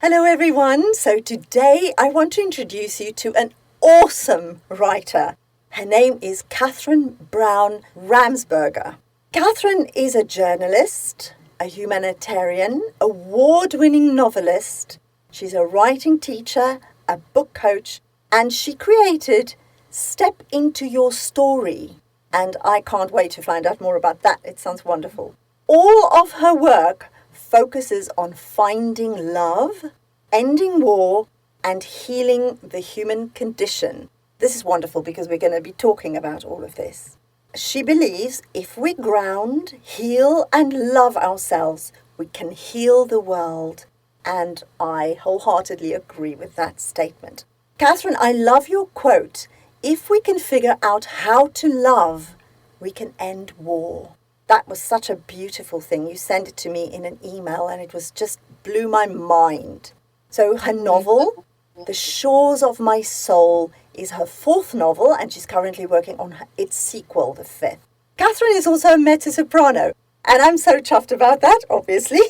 Hello everyone. So today I want to introduce you to an awesome writer. Her name is Kathryn Brown Ramsperger. Kathryn is a journalist, a humanitarian, award-winning novelist. She's a writing teacher, a book coach, and she created Step Into Your Story. And I can't wait to find out more about that. It sounds wonderful. All of her work focuses on finding love, ending war, and healing the human condition. This is wonderful because we're going to be talking about all of this. She believes if we ground, heal, and love ourselves, we can heal the world. And I wholeheartedly agree with that statement. Kathryn, I love your quote. If we can figure out how to love, we can end war. That was such a beautiful thing. You sent it to me in an email and it was just blew my mind. So her novel, The Shores of My Soul, is her fourth novel, and she's currently working on its sequel, the fifth. Kathryn is also a mezzo-soprano, and I'm so chuffed about that, obviously.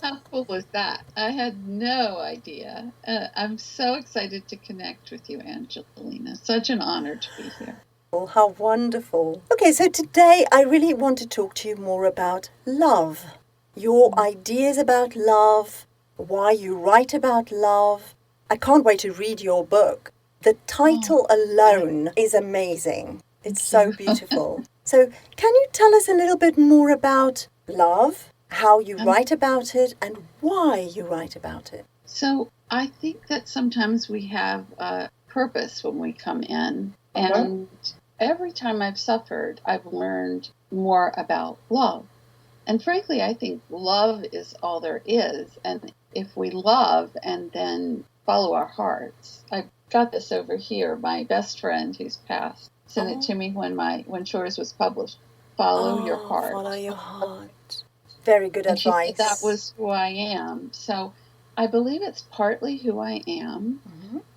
How cool was that? I had no idea. I'm so excited to connect with you, Angelina. Such an honor to be here. Oh, how wonderful. Okay, so today I really want to talk to you more about love. Your ideas about love, why you write about love. I can't wait to read your book. The title alone is amazing. It's so beautiful. So can you tell us a little bit more about love, how you write about it, and why you write about it? So I think that sometimes we have a purpose when we come in. And every time I've suffered, I've learned more about love. And frankly, I think love is all there is. And if we love and then follow our hearts, I've got this over here. My best friend who's passed sent it to me when Shores was published. Follow your heart. Follow your heart. Very good and advice. She said that was who I am. So I believe it's partly who I am.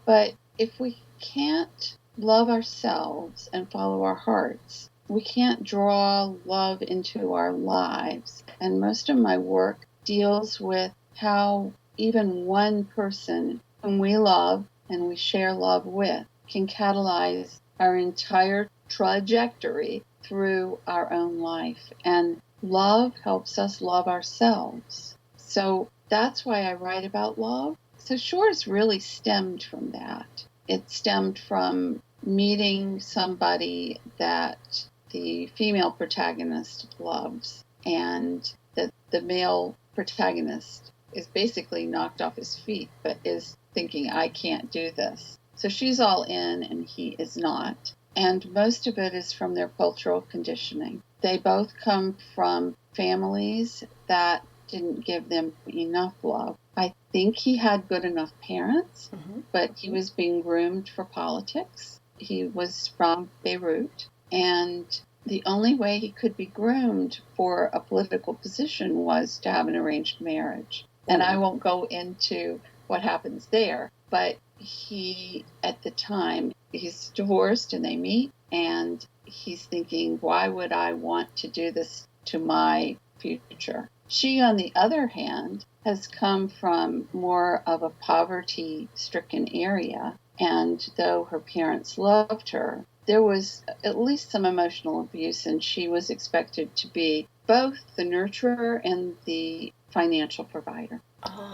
But if we can't love ourselves and follow our hearts, we can't draw love into our lives. And most of my work deals with how even one person whom we love and we share love with can catalyze our entire trajectory through our own life. And love helps us love ourselves. So that's why I write about love. So Shores really stemmed from that. It stemmed from meeting somebody that the female protagonist loves, and the male protagonist is basically knocked off his feet, but is thinking, I can't do this. So she's all in and he is not. And most of it is from their cultural conditioning. They both come from families that didn't give them enough love. I think he had good enough parents, but he was being groomed for politics. He was from Beirut, and the only way he could be groomed for a political position was to have an arranged marriage. And I won't go into what happens there, but he, at the time, he's divorced and they meet, and he's thinking, why would I want to do this to my future? She, on the other hand, has come from more of a poverty-stricken area, and though her parents loved her, there was at least some emotional abuse, and she was expected to be both the nurturer and the financial provider.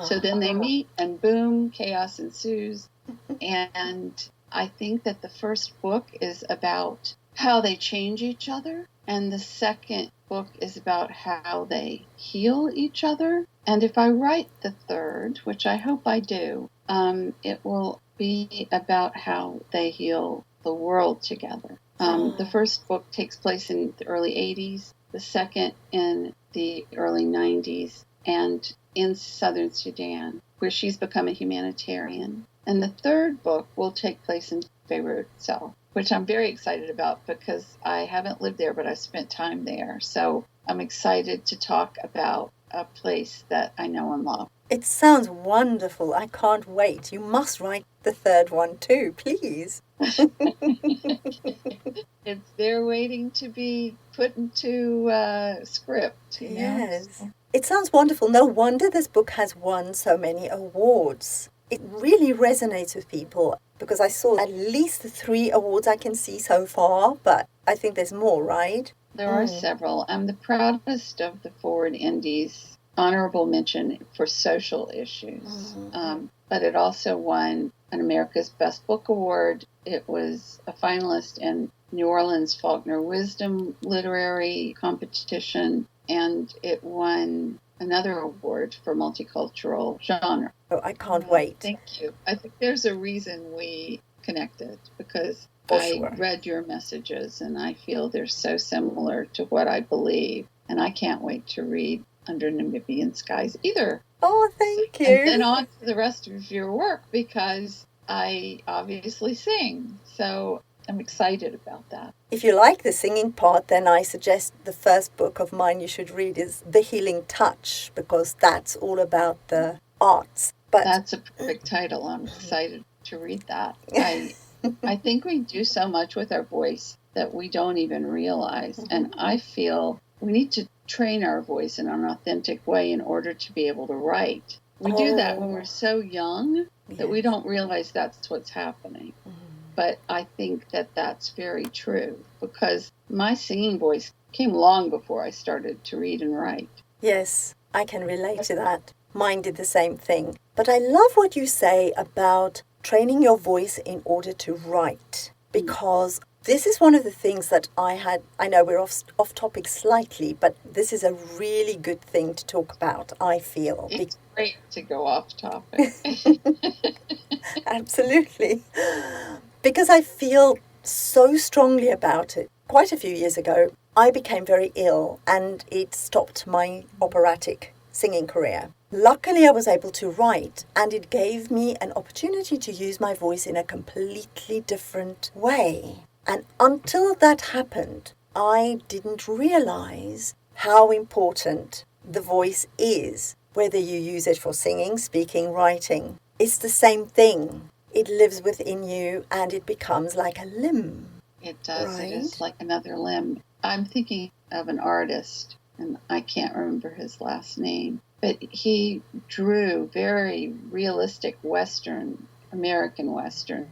So then they meet, and boom, chaos ensues. And I think that the first book is about how they change each other, and the second book is about how they heal each other. And if I write the third, which I hope I do, it will be about how they heal the world together. The first book takes place in the early 80s, the second in the early 90s, and in southern Sudan, where she's become a humanitarian. And the third book will take place in Beirut itself, which I'm very excited about because I haven't lived there, but I've spent time there. So I'm excited to talk about a place that I know and love. It sounds wonderful. I can't wait. You must write the third one too, please. It's there waiting to be put into script. Yes. It sounds wonderful. No wonder this book has won so many awards. It really resonates with people because I saw at least 3 awards I can see so far, but I think there's more, right? There are several. I'm the proudest of the Forward Indies honorable mention for social issues. But it also won an America's Best Book Award. It was a finalist in New Orleans Faulkner Wisdom Literary Competition, and it won another award for multicultural genre. Oh, I can't wait. Thank you. I think there's a reason we connected, because I read your messages and I feel they're so similar to what I believe, and I can't wait to read Under Namibian Skies either. Oh, thank you. And then on to the rest of your work, because I obviously sing. So I'm excited about that. If you like the singing part, then I suggest the first book of mine you should read is The Healing Touch, because that's all about the arts. But that's a perfect title. I'm excited to read that. I think we do so much with our voice that we don't even realize. And I feel we need to train our voice in an authentic way in order to be able to write. We do that when we're so young that we don't realize that's what's happening. But I think that that's very true, because my singing voice came long before I started to read and write. Yes, I can relate to that. Mine did the same thing. But I love what you say about training your voice in order to write, because this is one of the things that I know we're off topic slightly, but this is a really good thing to talk about, I feel. It's great to go off topic. Absolutely. Because I feel so strongly about it. Quite a few years ago, I became very ill and it stopped my operatic singing career. Luckily, I was able to write, and it gave me an opportunity to use my voice in a completely different way. And until that happened, I didn't realize how important the voice is, whether you use it for singing, speaking, writing. It's the same thing. It lives within you and it becomes like a limb. It does. Right? It is like another limb. I'm thinking of an artist, and I can't remember his last name, but he drew very realistic American Western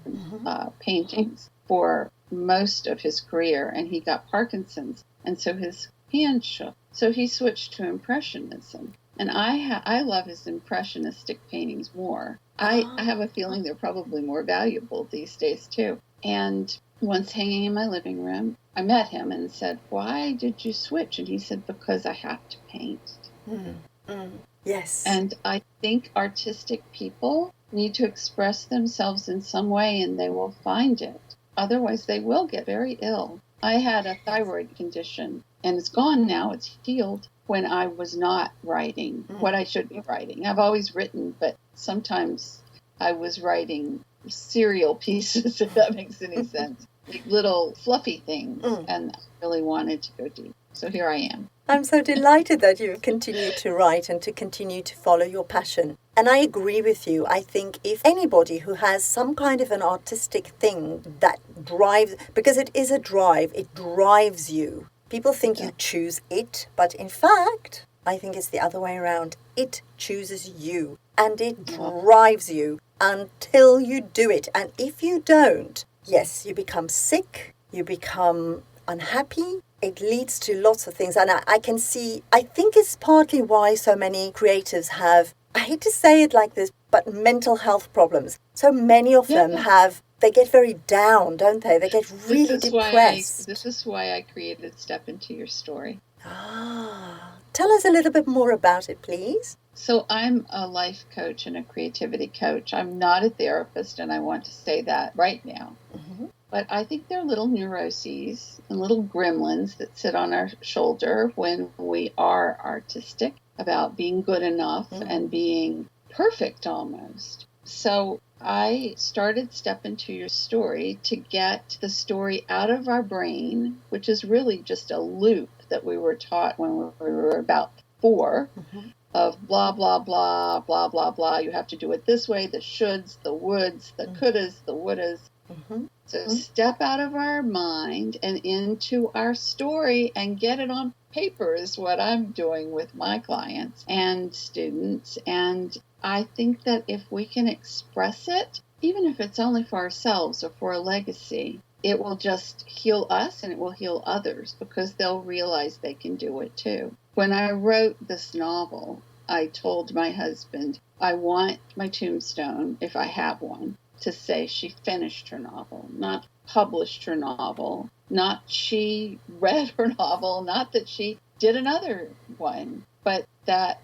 paintings for most of his career, and he got Parkinson's, and so his hand shook. So he switched to Impressionism, and I love his Impressionistic paintings more. I have a feeling they're probably more valuable these days too. And once hanging in my living room, I met him and said, "Why did you switch?" And he said, "Because I have to paint." Yes. And I think artistic people need to express themselves in some way, and they will find it. Otherwise, they will get very ill. I had a thyroid condition, and it's gone now. It's healed. When I was not writing what I should be writing. I've always written, but sometimes I was writing serial pieces, if that makes any sense. Like little fluffy things, and I really wanted to go deep. So here I am. I'm so delighted that you've continued to write and to continue to follow your passion. And I agree with you. I think if anybody who has some kind of an artistic thing that drives, because it is a drive, it drives you. People think you choose it, but in fact, I think it's the other way around. It chooses you, and it drives you until you do it. And if you don't, yes, you become sick, you become unhappy. It leads to lots of things. And I think it's partly why so many creatives have, I hate to say it like this, but mental health problems. So many of them they get very down, don't they? They get really depressed. This is why I created Step Into Your Story. Tell us a little bit more about it, please. So I'm a life coach and a creativity coach. I'm not a therapist, and I want to say that right now. But I think they're little neuroses and little gremlins that sit on our shoulder when we are artistic, about being good enough and being perfect almost. So I started Step Into Your Story to get the story out of our brain, which is really just a loop that we were taught when we were about 4, of blah, blah, blah, blah, blah, blah. You have to do it this way, the shoulds, the woulds, the couldas, the wouldas. So step out of our mind and into our story and get it on paper is what I'm doing with my clients and students. And I think that if we can express it, even if it's only for ourselves or for a legacy, it will just heal us and it will heal others because they'll realize they can do it too. When I wrote this novel, I told my husband, I want my tombstone, if I have one, to say she finished her novel, not published her novel, not she read her novel, not that she did another one, but that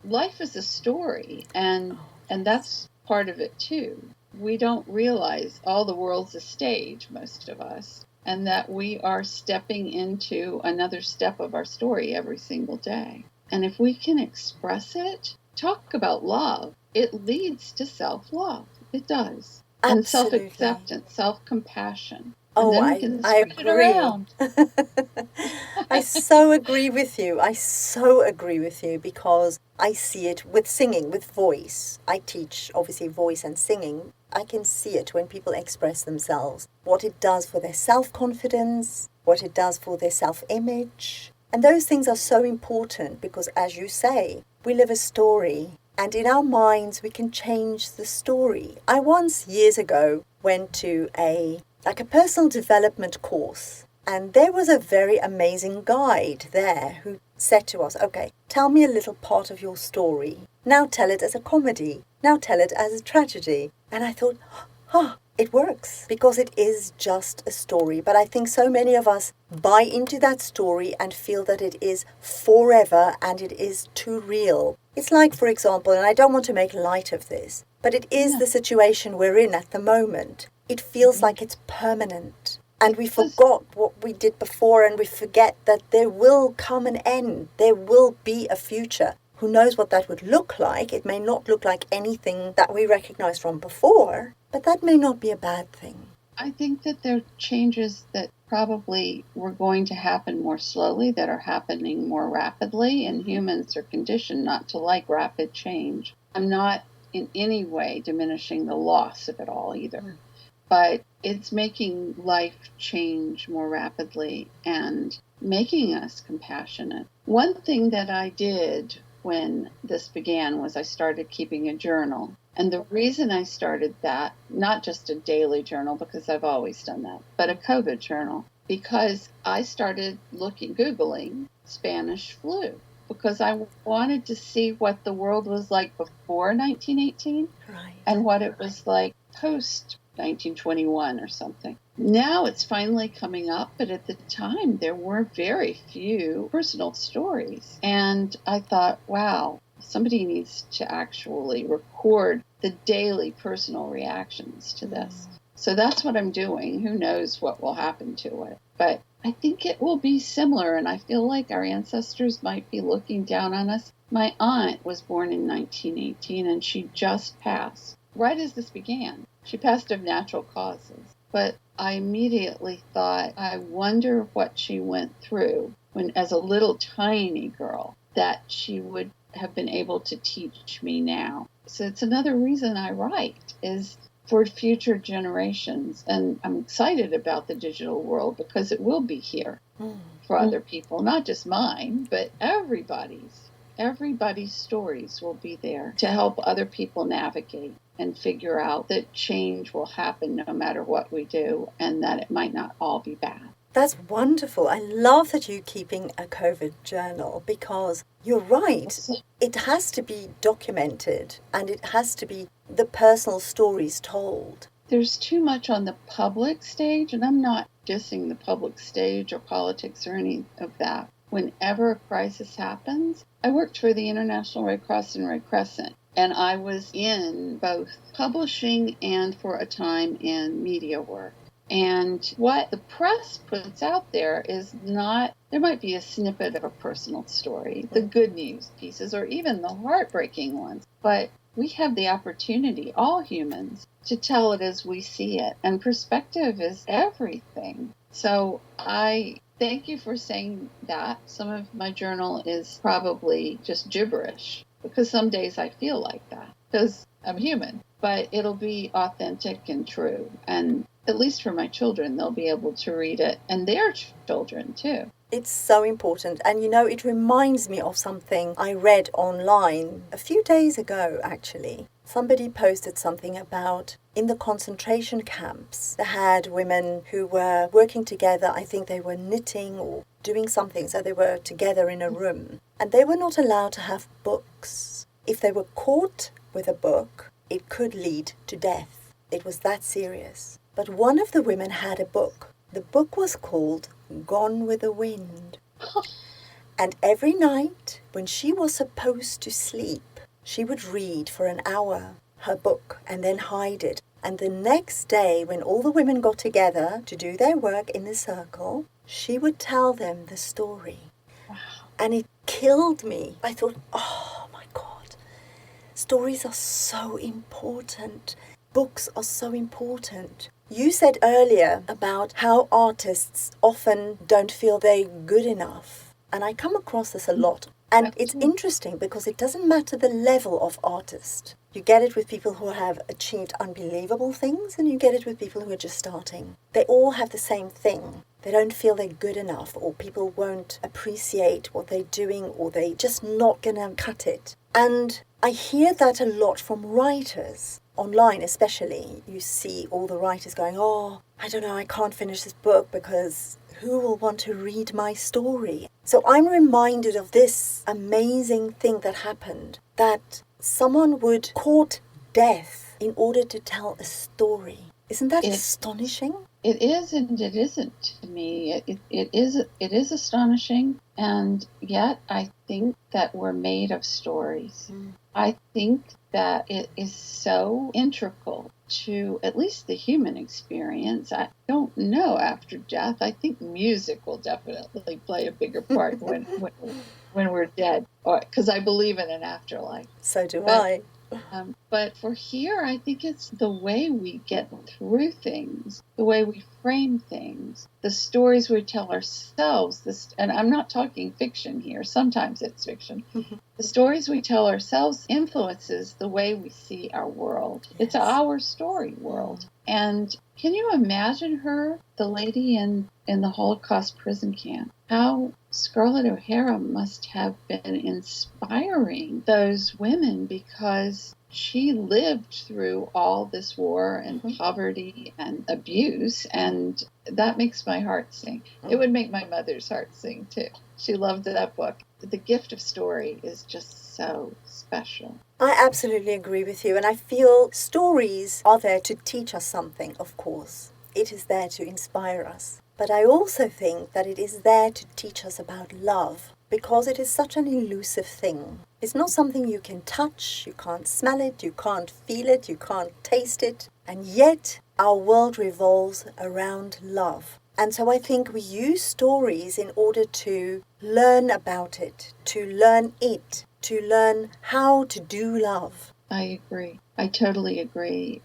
life is a story, and that's part of it too. We don't realize all the world's a stage, most of us, and that we are stepping into another step of our story every single day. And if we can express it, talk about love, it leads to self-love. It does. Absolutely. And self-acceptance, self-compassion. And Oh, then we can I spread it around. I so agree with you. I so agree with you because I see it with singing, with voice. I teach, obviously, voice and singing. I can see it when people express themselves, what it does for their self-confidence, what it does for their self-image. And those things are so important because, as you say, we live a story. And in our minds, we can change the story. I once, years ago, went to a personal development course. And there was a very amazing guide there who said to us, okay, tell me a little part of your story. Now tell it as a comedy. Now tell it as a tragedy. And I thought, it works because it is just a story. But I think so many of us buy into that story and feel that it is forever and it is too real. It's like, for example, and I don't want to make light of this, but it is the situation we're in at the moment. It feels like it's permanent. And we forgot what we did before, and we forget that there will come an end. There will be a future. Who knows what that would look like? It may not look like anything that we recognize from before, but that may not be a bad thing. I think that there are changes that probably were going to happen more slowly, that are happening more rapidly, and humans are conditioned not to like rapid change. I'm not in any way diminishing the loss of it all either. But it's making life change more rapidly and making us compassionate. One thing that I did when this began was I started keeping a journal. And the reason I started that, not just a daily journal, because I've always done that, but a COVID journal, because I started Googling Spanish flu, because I wanted to see what the world was like before 1918 and what it was like post 1921 or something. Now it's finally coming up, but at the time there were very few personal stories. And I thought, wow, somebody needs to actually record the daily personal reactions to this. So that's what I'm doing. Who knows what will happen to it? But I think it will be similar, and I feel like our ancestors might be looking down on us. My aunt was born in 1918, and she just passed right as this began. She passed of natural causes. But I immediately thought, I wonder what she went through when, as a little tiny girl, that she would have been able to teach me now. So it's another reason I write, is for future generations. And I'm excited about the digital world because it will be here for other people, not just mine, but everybody's. Everybody's stories will be there to help other people navigate and figure out that change will happen no matter what we do, and that it might not all be bad. That's wonderful. I love that you're keeping a COVID journal because you're right. It has to be documented and it has to be the personal stories told. There's too much on the public stage, and I'm not dissing the public stage or politics or any of that. Whenever a crisis happens, I worked for the International Red Cross and Red Crescent, and I was in both publishing and for a time in media work. And what the press puts out there is not, there might be a snippet of a personal story, the good news pieces, or even the heartbreaking ones. But we have the opportunity, all humans, to tell it as we see it. And perspective is everything. So I thank you for saying that. Some of my journal is probably just gibberish, because some days I feel like that, because I'm human. But it'll be authentic and true. And at least for my children, they'll be able to read it, and their children too. It's so important. And it reminds me of something I read online a few days ago, actually. Somebody posted something about in the concentration camps, they had women who were working together. I think they were knitting or doing something. So they were together in a room. And they were not allowed to have books. If they were caught with a book, it could lead to death. It was that serious. But one of the women had a book. The book was called Gone with the Wind. And every night, when she was supposed to sleep, she would read for an hour her book and then hide it. And the next day, when all the women got together to do their work in the circle, she would tell them the story. Wow. And it killed me. I thought, oh my God, stories are so important. Books are so important. You said earlier about how artists often don't feel they're good enough. And I come across this a lot. And it's interesting because it doesn't matter the level of artist. You get it with people who have achieved unbelievable things, and you get it with people who are just starting. They all have the same thing. They don't feel they're good enough, or people won't appreciate what they're doing, or they're just not going to cut it. And I hear that a lot from writers. Online especially, you see all the writers going, oh, I don't know, I can't finish this book because who will want to read my story? So I'm reminded of this amazing thing that happened, that someone would court death in order to tell a story. Isn't that astonishing? It is and it isn't to me. It is astonishing, and yet I think that we're made of stories. I think that it is so integral to at least the human experience. I don't know after death. I think music will definitely play a bigger part when we're dead, because I believe in an afterlife. So do I. But for here, I think it's the way we get through things, the way we frame things, the stories we tell ourselves. And I'm not talking fiction here. Sometimes it's fiction. The stories we tell ourselves influences the way we see our world. Yes. It's our story world. And can you imagine her, the lady in the Holocaust prison camp? How Scarlett O'Hara must have been inspiring those women, because she lived through all this war and poverty and abuse, and that makes my heart sing. It would make my mother's heart sing too. She loved that book. The gift of story is just so special. I absolutely agree with you, and I feel stories are there to teach us something, of course. It is there to inspire us. But I also think that it is there to teach us about love, because it is such an elusive thing. It's not something you can touch, you can't smell it, you can't feel it, you can't taste it, and yet our world revolves around love. And so I think we use stories in order to learn about it, to learn it, to learn how to do love. I agree. I totally agree.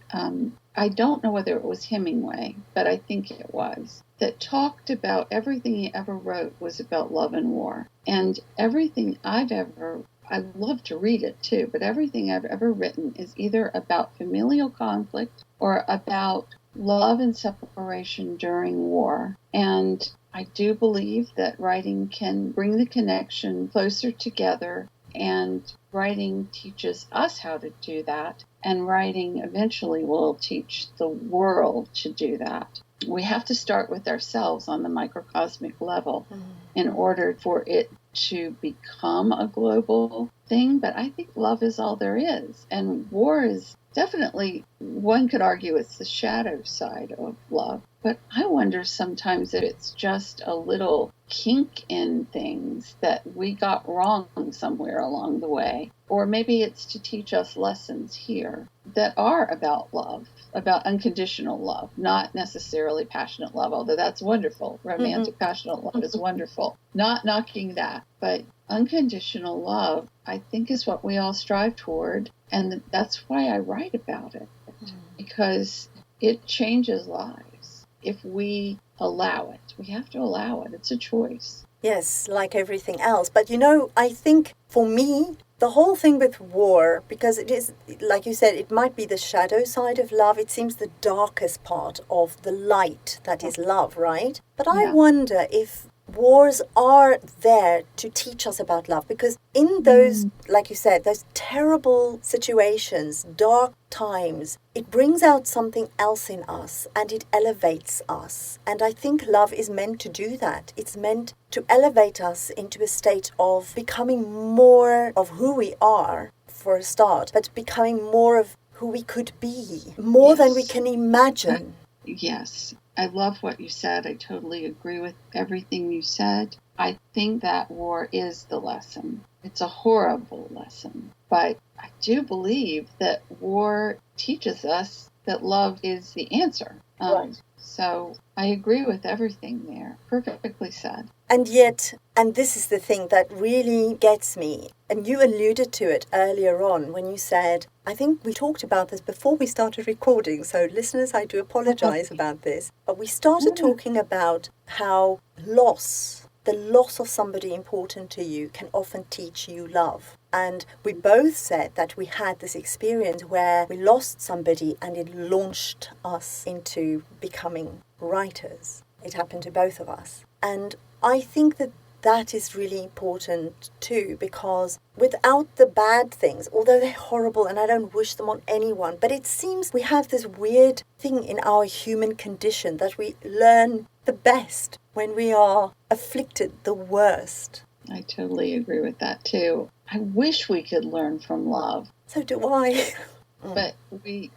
I don't know whether it was Hemingway, but I think it was, that talked about everything he ever wrote was about love and war. And everything I love to read it too, but everything I've ever written is either about familial conflict or about love and separation during war. And I do believe that writing can bring the connection closer together, and writing teaches us how to do that, and writing eventually will teach the world to do that. We have to start with ourselves on the microcosmic level in order for it to become a global thing. But I think love is all there is. And war is definitely, one could argue it's the shadow side of love. But I wonder sometimes if it's just a little kink in things that we got wrong somewhere along the way. Or maybe it's to teach us lessons here that are about love, about unconditional love, not necessarily passionate love, although that's wonderful. Romantic, passionate love is wonderful. Not knocking that, but unconditional love, I think, is what we all strive toward. And that's why I write about it, because it changes lives if we allow it. We have to allow it. It's a choice. Yes, like everything else. But I think for me, the whole thing with war, because it is, like you said, it might be the shadow side of love. It seems the darkest part of the light that is love, right? But I wonder if wars are there to teach us about love, because in those, like you said, those terrible situations, dark times, it brings out something else in us and it elevates us. And I think love is meant to do that. It's meant to elevate us into a state of becoming more of who we are for a start, but becoming more of who we could be, more than we can imagine. Yes. I love what you said. I totally agree with everything you said. I think that war is the lesson. It's a horrible lesson. But I do believe that war teaches us that love is the answer. Right. So I agree with everything there. Perfectly said. And yet, and this is the thing that really gets me, and you alluded to it earlier on when you said, I think we talked about this before we started recording, so listeners, I do apologize about this, but we started talking about how the loss of somebody important to you can often teach you love. And we both said that we had this experience where we lost somebody and it launched us into becoming writers. It happened to both of us. And I think that is really important too, because without the bad things, although they're horrible and I don't wish them on anyone, but it seems we have this weird thing in our human condition that we learn the best when we are afflicted the worst. I totally agree with that too. I wish we could learn from love. So do I. But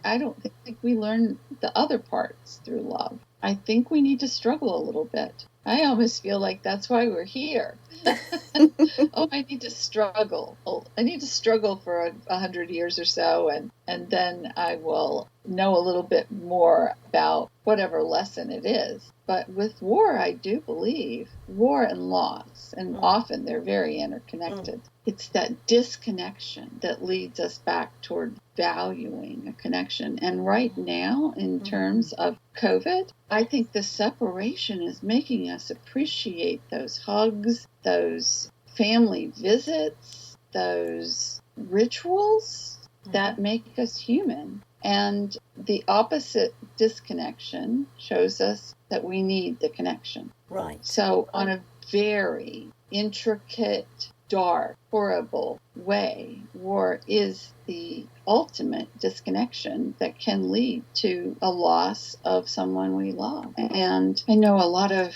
I don't think we learn the other parts through love. I think we need to struggle a little bit. I almost feel like that's why we're here. I need to struggle. I need to struggle for 100 years or so, and then I will know a little bit more about whatever lesson it is. But with war, I do believe war and loss, and often they're very interconnected. It's that disconnection that leads us back toward valuing a connection. And right now, in terms of COVID, I think the separation is making us appreciate those hugs, those family visits, those rituals that make us human. And the opposite disconnection shows us that we need the connection. Right. So on a very intricate, dark, horrible way, war is the ultimate disconnection that can lead to a loss of someone we love. And I know a lot of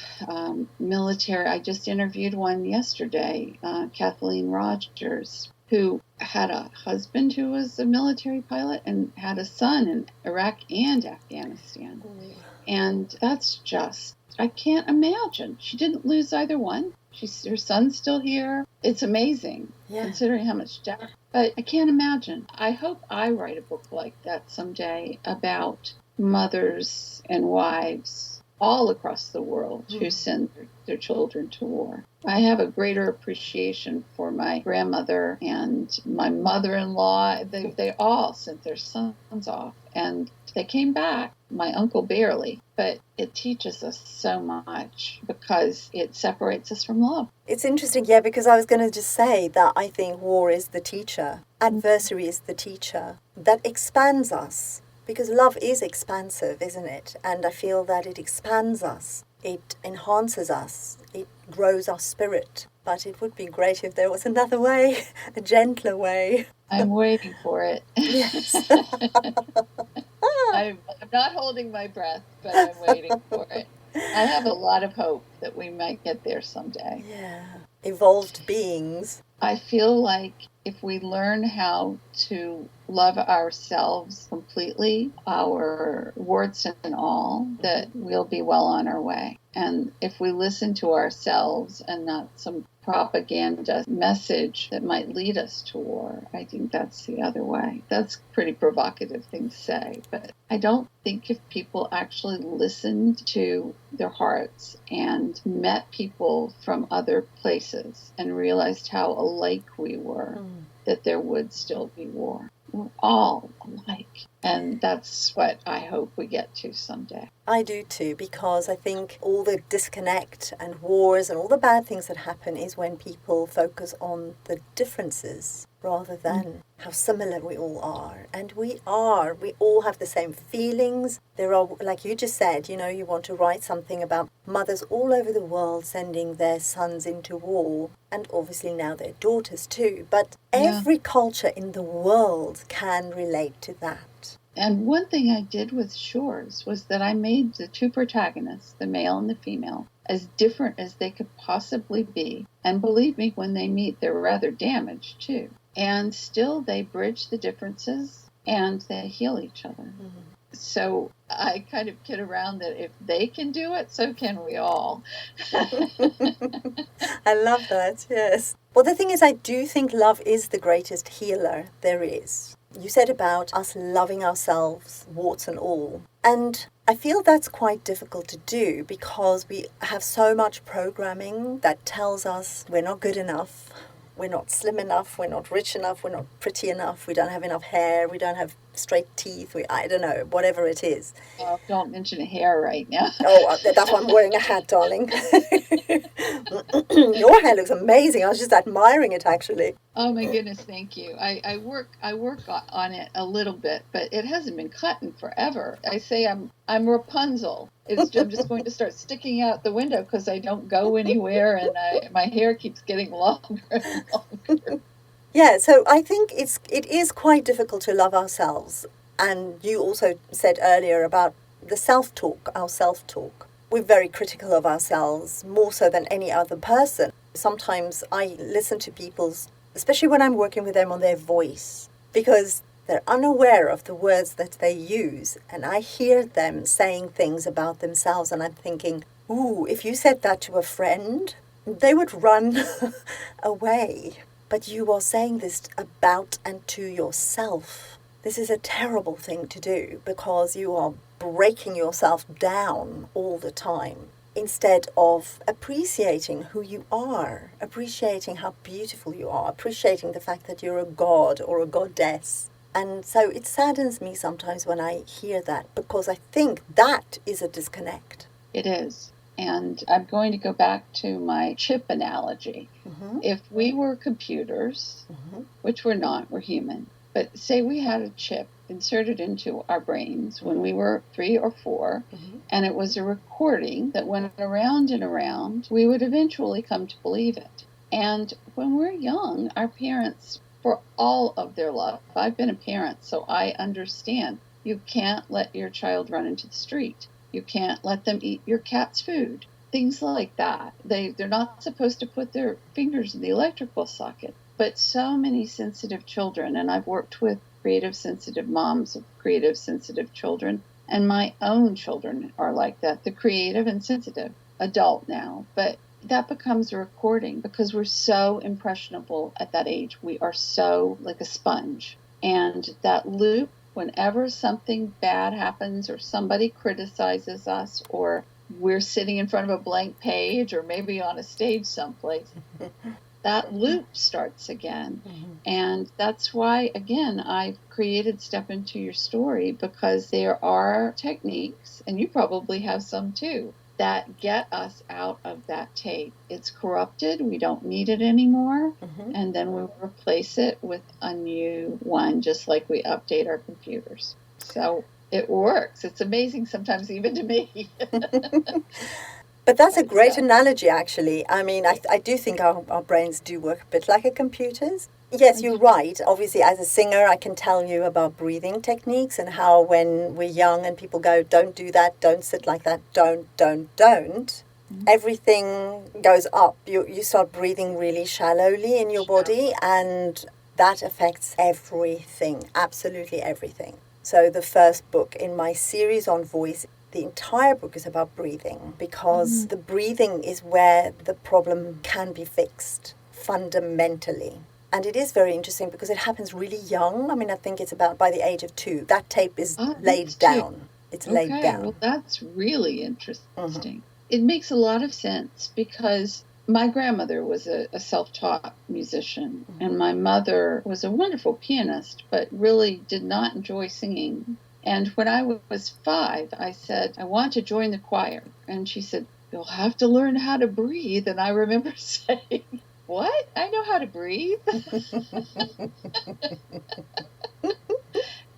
military, I just interviewed one yesterday, Kathleen Rogers, who had a husband who was a military pilot and had a son in Iraq and Afghanistan. And that's just, I can't imagine. She didn't lose either one. Her son's still here. It's amazing, considering how much death. But I can't imagine. I hope I write a book like that someday about mothers and wives all across the world who send their children to war. I have a greater appreciation for my grandmother and my mother-in-law. They all sent their sons off, and they came back. My uncle barely, but it teaches us so much because it separates us from love. It's interesting, because I was going to just say that I think war is the teacher. Adversary is the teacher that expands us, because love is expansive, isn't it? And I feel that it expands us. It enhances us. It grows our spirit. But it would be great if there was another way, a gentler way. I'm waiting for it. Yes. I'm not holding my breath, but I'm waiting for it. I have a lot of hope that we might get there someday. Yeah. Evolved beings. I feel like if we learn how to love ourselves completely, our warts and all, that we'll be well on our way. And if we listen to ourselves and not some propaganda message that might lead us to war, I think that's the other way. That's a pretty provocative thing to say, but I don't think if people actually listened to their hearts and met people from other places and realized how alike we were, that there would still be war. We're all alike. And that's what I hope we get to someday. I do too, because I think all the disconnect and wars and all the bad things that happen is when people focus on the differences rather than how similar we all are. And we are. We all have the same feelings. There are, like you just said, you want to write something about mothers all over the world sending their sons into war, and obviously now their daughters too. But every culture in the world can relate to that. And one thing I did with Shores was that I made the two protagonists, the male and the female, as different as they could possibly be. And believe me, when they meet, they're rather damaged too. And still they bridge the differences and they heal each other. Mm-hmm. So I kind of kid around that if they can do it, so can we all. I love that, yes. Well, the thing is, I do think love is the greatest healer there is. You said about us loving ourselves, warts and all. And I feel that's quite difficult to do because we have so much programming that tells us we're not good enough, we're not slim enough, we're not rich enough, we're not pretty enough, we don't have enough hair, we don't have straight teeth, I don't know, whatever it is. Oh, don't mention hair right now. Oh, that's why I'm wearing a hat, darling. Your hair looks amazing. I was just admiring it, actually. Oh my goodness, thank you. I work on it a little bit, but it hasn't been cut in forever. I say I'm Rapunzel. I'm just going to start sticking out the window because I don't go anywhere, and my hair keeps getting longer and longer. Yeah, so I think it is quite difficult to love ourselves. And you also said earlier about the self-talk, our self-talk. We're very critical of ourselves, more so than any other person. Sometimes I listen to people's, especially when I'm working with them, on their voice, because they're unaware of the words that they use. And I hear them saying things about themselves, and I'm thinking, ooh, if you said that to a friend, they would run away. But you are saying this about and to yourself. This is a terrible thing to do because you are breaking yourself down all the time instead of appreciating who you are, appreciating how beautiful you are, appreciating the fact that you're a god or a goddess. And so it saddens me sometimes when I hear that because I think that is a disconnect. It is. And I'm going to go back to my chip analogy. Mm-hmm. If we were computers, mm-hmm. which we're not, we're human, but say we had a chip inserted into our brains when we were 3 or 4, mm-hmm. and it was a recording that went around and around, we would eventually come to believe it. And when we're young, our parents, for all of their life, I've been a parent, so I understand, you can't let your child run into the street. You can't let them eat your cat's food. Things like that. They're not supposed to put their fingers in the electrical socket. But so many sensitive children, and I've worked with creative sensitive moms of creative sensitive children, and my own children are like that. The creative and sensitive adult now. But that becomes a recording because we're so impressionable at that age. We are so like a sponge. And that loop, whenever something bad happens or somebody criticizes us or we're sitting in front of a blank page or maybe on a stage someplace, that loop starts again. Mm-hmm. And that's why, again, I've created Step Into Your Story because there are techniques, and you probably have some too, that get us out of that tape. It's corrupted. We don't need it anymore. Mm-hmm. And then we replace it with a new one, just like we update our computers. So it works. It's amazing sometimes even to me. But that's a great analogy, actually. I mean, I do think our brains do work a bit like a computer's. Yes, you're right. Obviously, as a singer, I can tell you about breathing techniques and how when we're young and people go, don't do that, don't sit like that, don't, mm-hmm. everything goes up. You start breathing really shallowly in your body, and that affects everything, absolutely everything. So the first book in my series on voice, the entire book is about breathing because mm-hmm. the breathing is where the problem can be fixed fundamentally. And it is very interesting because it happens really young. I mean, I think it's about by the age of 2. That tape is laid down. It's laid down. Well, that's really interesting. Mm-hmm. It makes a lot of sense because my grandmother was a self-taught musician, mm-hmm. and my mother was a wonderful pianist, but really did not enjoy singing. And when I was 5, I said, I want to join the choir. And she said, you'll have to learn how to breathe. And I remember saying, what? I know how to breathe.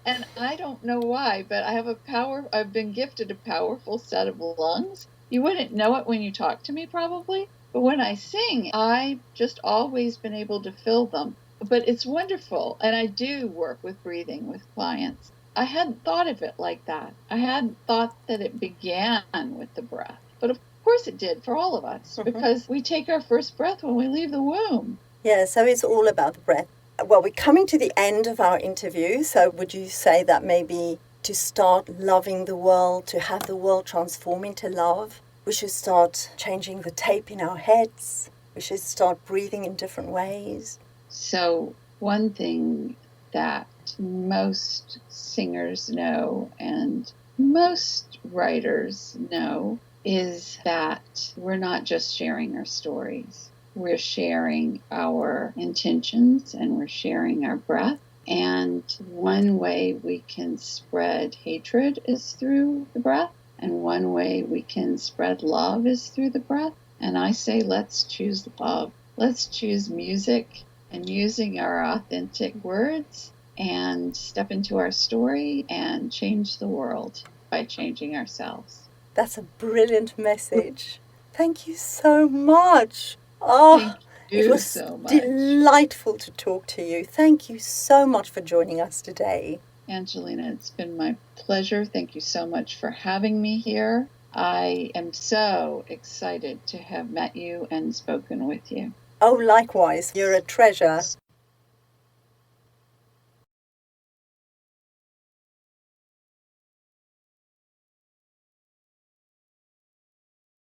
And I don't know why, but I've been gifted a powerful set of lungs. You wouldn't know it when you talk to me probably, but when I sing, I've just always been able to fill them. But it's wonderful. And I do work with breathing with clients. I hadn't thought of it like that. I hadn't thought that it began with the breath. But of course it did for all of us, because we take our first breath when we leave the womb. Yeah, so it's all about the breath. Well, we're coming to the end of our interview, so would you say that maybe to start loving the world, to have the world transform into love, we should start changing the tape in our heads? We should start breathing in different ways? So one thing that most singers know and most writers know is that we're not just sharing our stories. We're sharing our intentions and we're sharing our breath. And one way we can spread hatred is through the breath. And one way we can spread love is through the breath. And I say, let's choose love. Let's choose music and using our authentic words and step into our story and change the world by changing ourselves. That's a brilliant message. Thank you so much. Oh, it was so much. Delightful to talk to you. Thank you so much for joining us today. Angelina, it's been my pleasure. Thank you so much for having me here. I am so excited to have met you and spoken with you. Oh, likewise. You're a treasure.